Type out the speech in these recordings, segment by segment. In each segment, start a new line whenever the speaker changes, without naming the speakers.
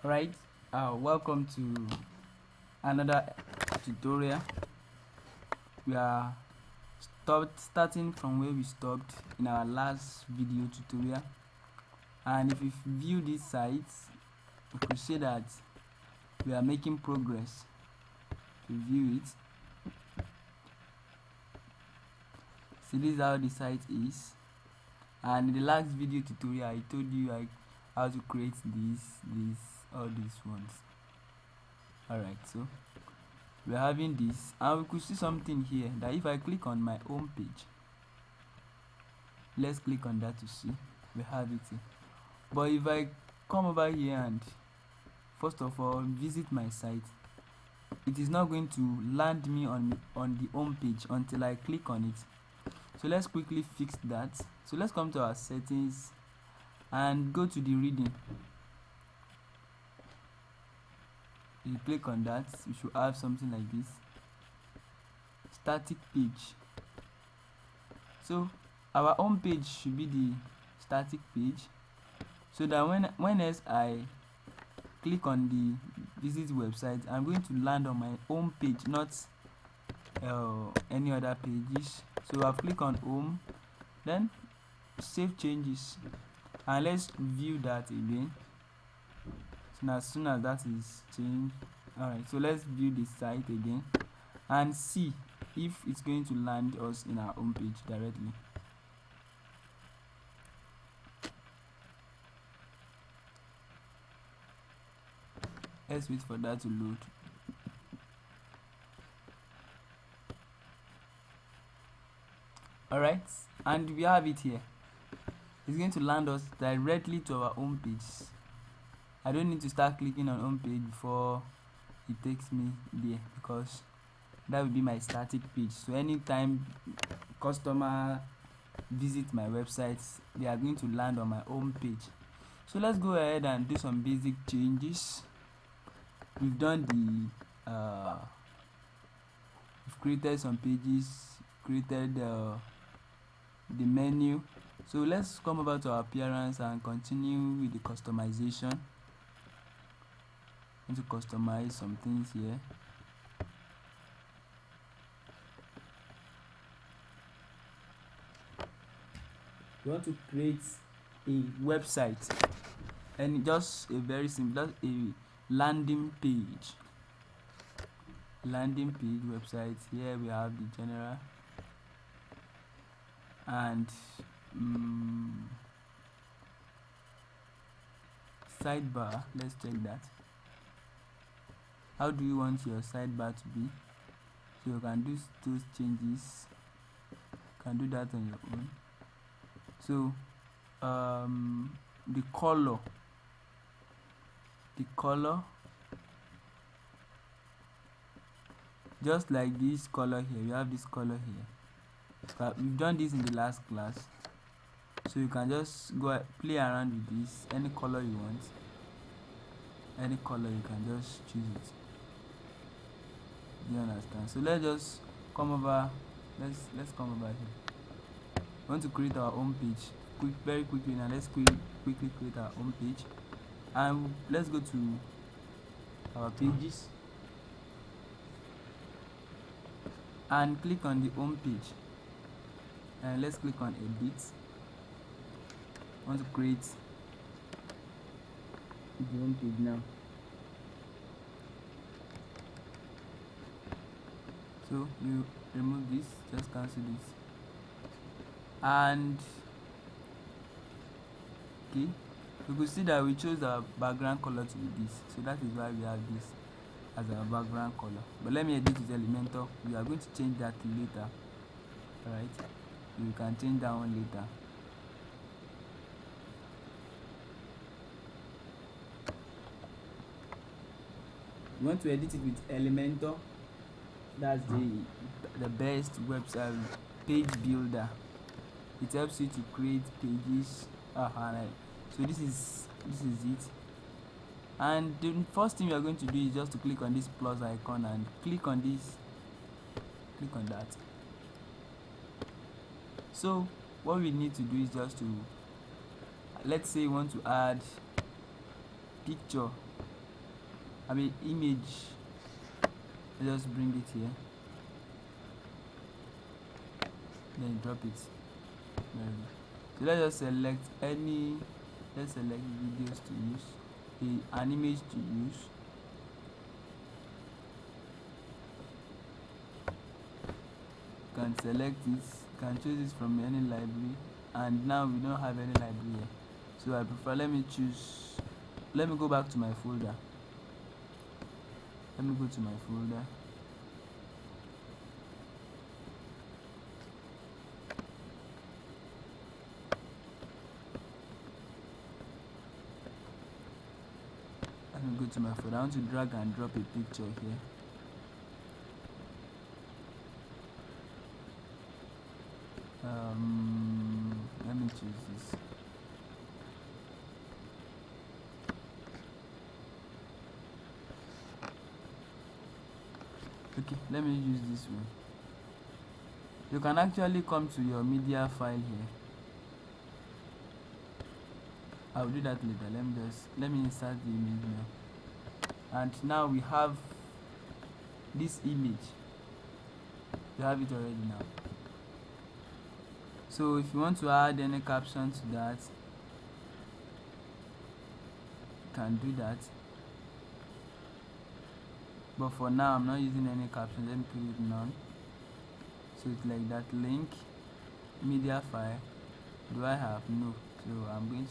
Right, welcome to another tutorial. We are starting from where we stopped in our last video tutorial, and if you view this site, you could see that we are making progress. To view it, see, this is how the site is. And in the last video tutorial, I told you how to create all these ones. Alright, so we're having this, and we could see something here that if I click on my home page, let's click on that to see, we have it here. But if I come over here and first of all visit my site, it is not going to land me on the home page until I click on it. So let's quickly fix that. So let's come to our settings and go to the reading. You click on that, you should have something like this, static page. So our home page should be the static page, so that when I click on the visit website, I'm going to land on my home page, not any other pages. So I'll click on home, then save changes, and let's view that again. So as soon as that is changed, alright, so let's view the site again and see if it's going to land us in our home page directly. Let's wait for that to load. Alright, and we have it here. It's going to land us directly to our home page. I don't need to start clicking on home page before it takes me there, because that will be my static page. So anytime customer visit my website, they are going to land on my home page. So let's go ahead and do some basic changes. We've done we've created some pages, created the menu. So let's come over to our appearance and continue with the customization. I'm going to customize some things here. We want to create a website, and just a very simple, just a landing page website. Here we have the general and sidebar. Let's check that. How do you want your sidebar to be? So you can do those changes, you can do that on your own. So the color, just like this color here, you have this color here. We've done this in the last class, so you can just go play around with this. Any color you want, any color, you can just choose it. You understand? So let's just come over, let's come over here. We want to create our home page very quickly. Now let's quickly create our home page, and let's go to our pages and click on the home page, and let's click on edit. I want to create the home page now. So you remove this, just cancel this, and okay, you could see that we chose our background color to be this, so that is why we have this as our background color. But let me edit with Elementor. We are going to change that later. Alright, you can change that one later. You want to edit it with Elementor. That's the best website page builder. It helps you to create pages. Right. So this is it. And the first thing you are going to do is just to click on this plus icon and click on this, click on that. So what we need to do is just to, let's say you want to add picture image. Let's just bring it here, then drop it. So let's just select any, let's select videos to use, an image to use. You can select it, you can choose it from any library, and now we don't have any library here, so I prefer, let me go back to my folder. Let me go to my folder. Let me go to my folder. I want to drag and drop a picture here. Let me choose this. Okay, let me use this one. You can actually come to your media file here. I'll do that later. Let me insert the image now. And now we have this image. You have it already now. So if you want to add any caption to that, you can do that. But for now, I'm not using any caption. Let me put it none. So it's like that. Link, media file. Do I have? No. So I'm going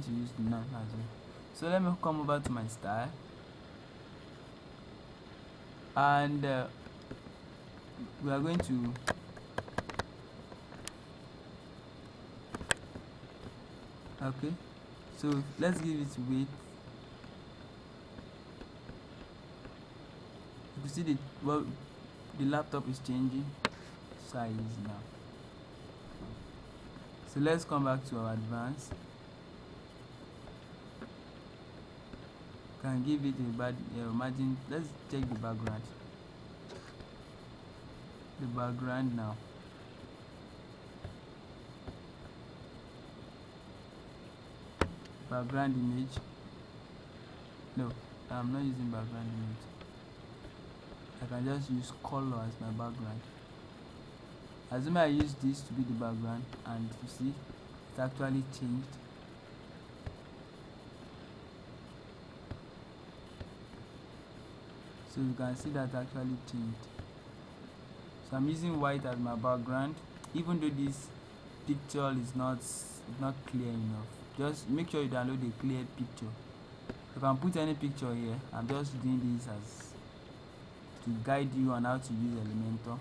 to use none as well. So let me come over to my style, and we are going to okay. So let's give it weight. You see the laptop is changing size now. So let's come back to our advanced. Can give it a bad margin. Let's check the background. The background now. Background image. No, I'm not using background image. I can just use color as my background. Assume I use this to be the background, and you see it's actually changed. So you can see that actually changed. So I'm using white as my background, even though this picture is not clear enough. Just make sure you download a clear picture. You can put any picture here. I'm just doing this as to guide you on how to use Elementor.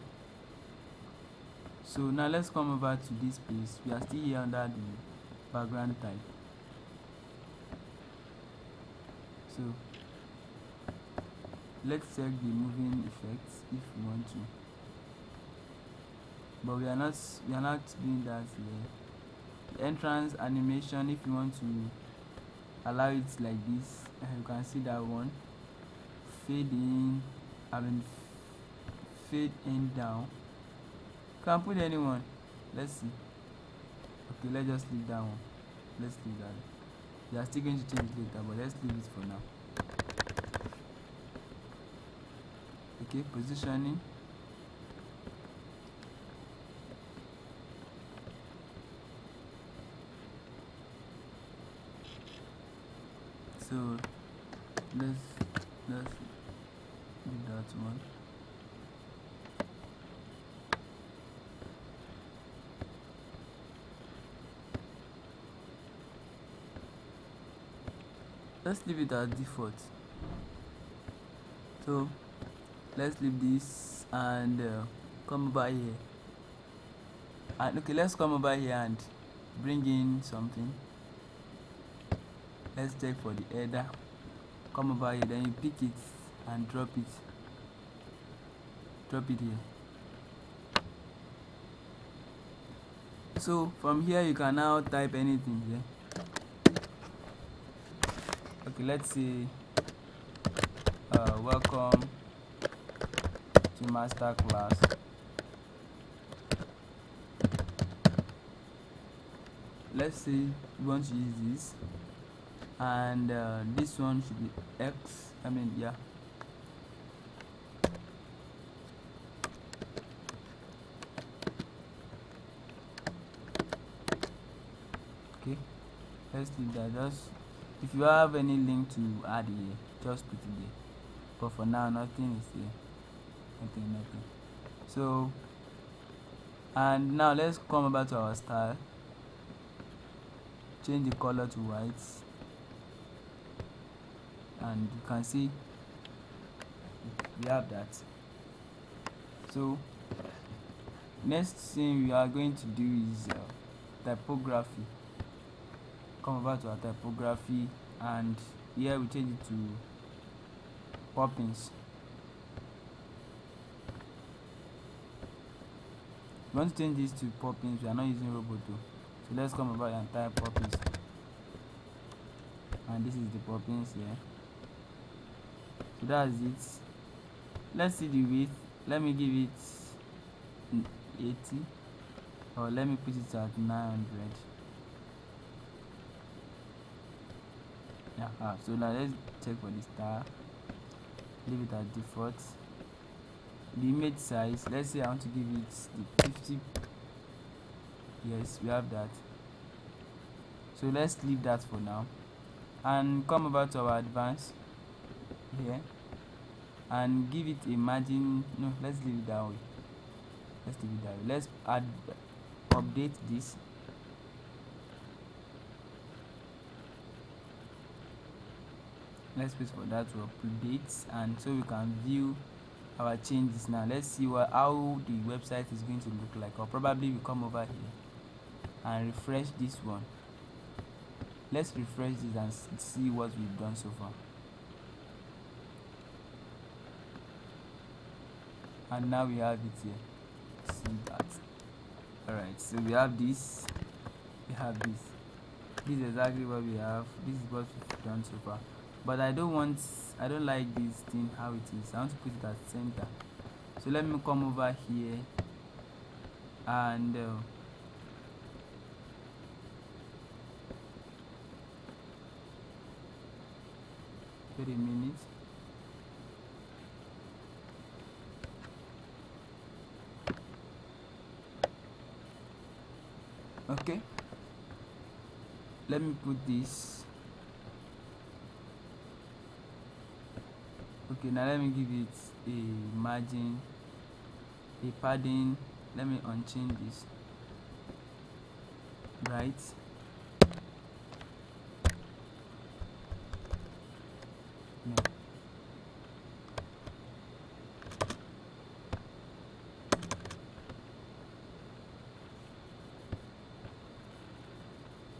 So now let's come over to this place. We are still here under the background type. So let's check the moving effects if we want to, but we are not doing that here. The entrance animation, if you want to allow it like this, you can see that one. Fade in, fade in down. You can put anyone. Let's see. Okay, let's just leave that one. Let's leave that. We are still going to change it later, but let's leave it for now. Okay, positioning. So let's do that one. Let's leave it as default. So let's leave this and come over here. And okay, let's come over here and bring in something. Let's check for the header. Come over here, then you pick it and drop it. Drop it here. So from here you can now type anything here. Okay, let's say welcome to master class. Let's say you want to use this. and this one should be X. I mean, yeah. Okay, let's leave that. Just if you have any link to add here, just put it there. But for now, nothing is here. Nothing. So, and now let's come back to our style. Change the color to white, and you can see we have that. So next thing we are going to do is typography. Come over to our typography, and here we change it to Poppins. We want to change this to Poppins. We are not using Roboto, so let's come over and type Poppins, and this is the Poppins here. So that's it. Let's see the width. Let me give it 80, or let me put it at 900. Yeah. So now let's check for the star. Leave it at default. The image size, let's say I want to give it the 50. Yes, we have that. So let's leave that for now, and come over to our advanced here and give it a margin. No, let's leave it that way. Let's add update this. Let's wait for that to update, and so we can view our changes. Now let's see how the website is going to look like. Or probably we come over here and refresh this one. Let's refresh this and see what we've done so far. And now we have it here. See that. Alright, so we have this, we have this. This is exactly what we have. This is what we've done so far. But I don't like this thing how it is. I want to put it at center. So let me come over here and wait a minute. Okay, let me put this. Okay, now let me give it a margin, a padding. Let me unchain this. Right, no.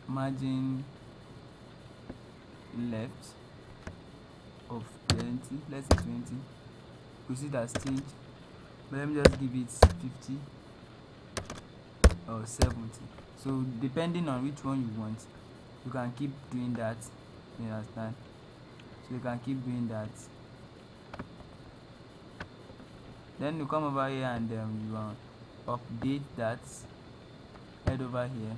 Margin left of 20, let's say 20. Proceed as change, but let me just give it 50 or 70. So depending on which one you want, you can keep doing that. You understand? So you can keep doing that. Then you come over here and you update that. Head over here.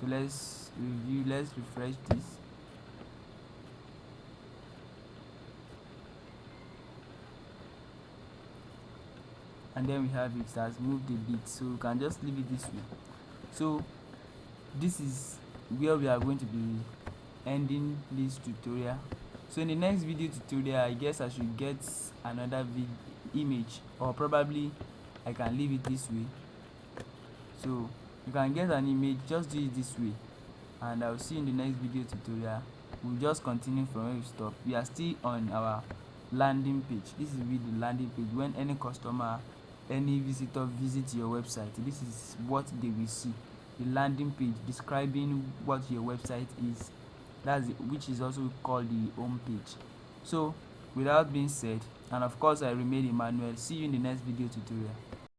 So let's review, let's refresh this. And then we have it has moved a bit, so you can just leave it this way. So this is where we are going to be ending this tutorial. So in the next video tutorial, I guess I should get another image, or probably I can leave it this way. So you can get an image, just do it this way, and I'll see you in the next video tutorial. We'll just continue from where we stop. We are still on our landing page. This is the landing page. When any customer, any visitor visits your website, this is what they will see. The landing page describing what your website is. Which is also called the home page. So without being said, and of course I remain Emmanuel, see you in the next video tutorial.